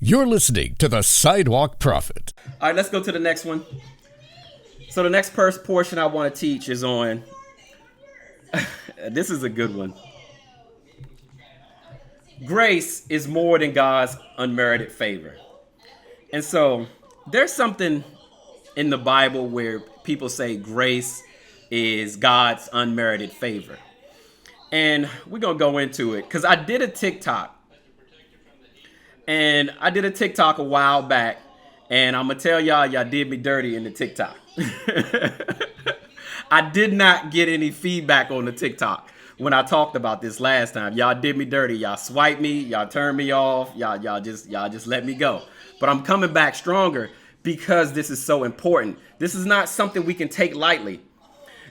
You're listening to the Sidewalk Prophet. All right, let's go to the next one. So the next portion I want to teach is on, this is a good one. Grace is more than God's unmerited favor. And so there's something in the Bible where people say grace is God's unmerited favor. And we're going to go into it because I did a TikTok. And I did a TikTok a while back. And I'm going to tell y'all did me dirty in the TikTok. I did not get any feedback on the TikTok when I talked about this last time. Y'all did me dirty. Y'all swiped me. Y'all turned me off. Y'all just let me go. But I'm coming back stronger because this is so important. This is not something we can take lightly.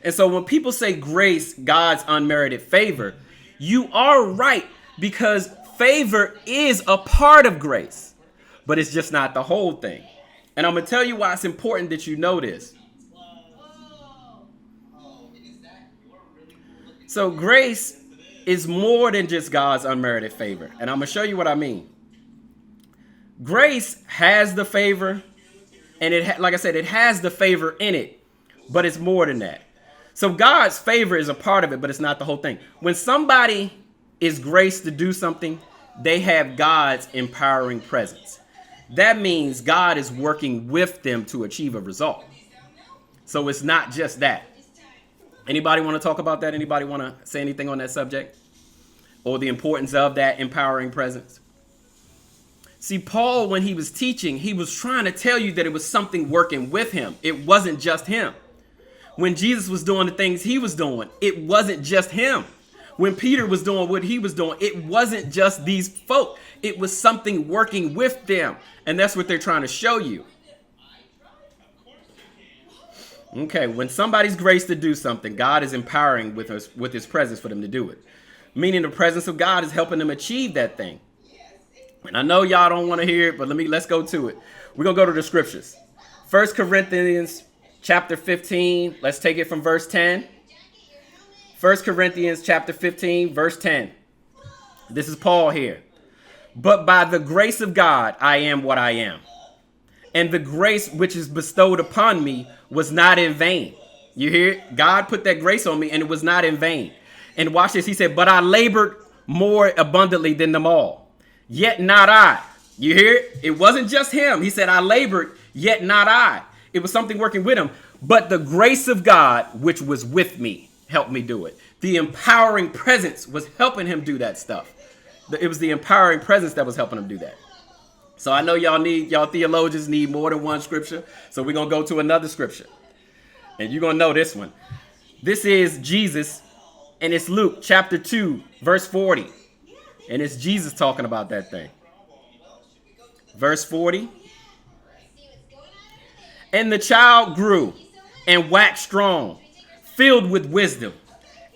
And so when people say grace, God's unmerited favor, you are right, because favor is a part of grace, but it's just not the whole thing. And I'm going to tell you why it's important that you know this. So grace is more than just God's unmerited favor. And I'm going to show you what I mean. Grace has the favor, and like I said, it has the favor in it, but it's more than that. So God's favor is a part of it, but it's not the whole thing. When somebody is graced to do something, they have God's empowering presence. That means God is working with them to achieve a result. So it's not just that. Anybody want to talk about that? Anybody want to say anything on that subject? Or the importance of that empowering presence? See, Paul, when he was teaching, he was trying to tell you that it was something working with him. It wasn't just him. When Jesus was doing the things he was doing, it wasn't just him. When Peter was doing what he was doing, it wasn't just these folk. It was something working with them. And that's what they're trying to show you. Okay, when somebody's graced to do something, God is empowering with his presence for them to do it. Meaning the presence of God is helping them achieve that thing. And I know y'all don't want to hear it, but let's go to it. We're going to go to the scriptures. 1 Corinthians chapter 15. Let's take it from verse 10. 1 Corinthians chapter 15, verse 10. This is Paul here. But by the grace of God, I am what I am. And the grace which is bestowed upon me was not in vain. You hear it? God put that grace on me, and it was not in vain. And watch this. He said, but I labored more abundantly than them all. Yet not I. You hear it? It wasn't just him. He said, I labored, yet not I. It was something working with him. But the grace of God, which was with me, helped me do it. The empowering presence was helping him do that stuff. It was the empowering presence that was helping him do that. So I know y'all theologians need more than one scripture. So we're going to go to another scripture. And you're going to know this one. This is Jesus, and it's Luke chapter 2, verse 40. And it's Jesus talking about that thing. Verse 40. And the child grew and waxed strong, filled with wisdom,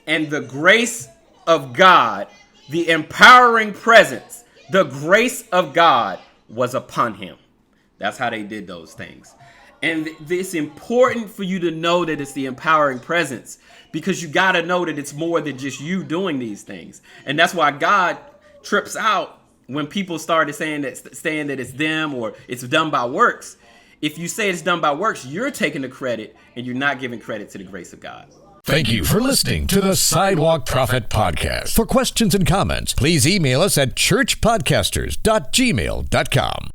and the grace of God, the empowering presence, the grace of God was upon him. That's how they did those things. And it's important for you to know that it's the empowering presence, because you got to know that it's more than just you doing these things. And that's why God trips out when people started saying that it's them or it's done by works. If you say it's done by works, you're taking the credit and you're not giving credit to the grace of God. Thank you for listening to the Sidewalk Prophet Podcast. For questions and comments, please email us at churchpodcasters.gmail.com.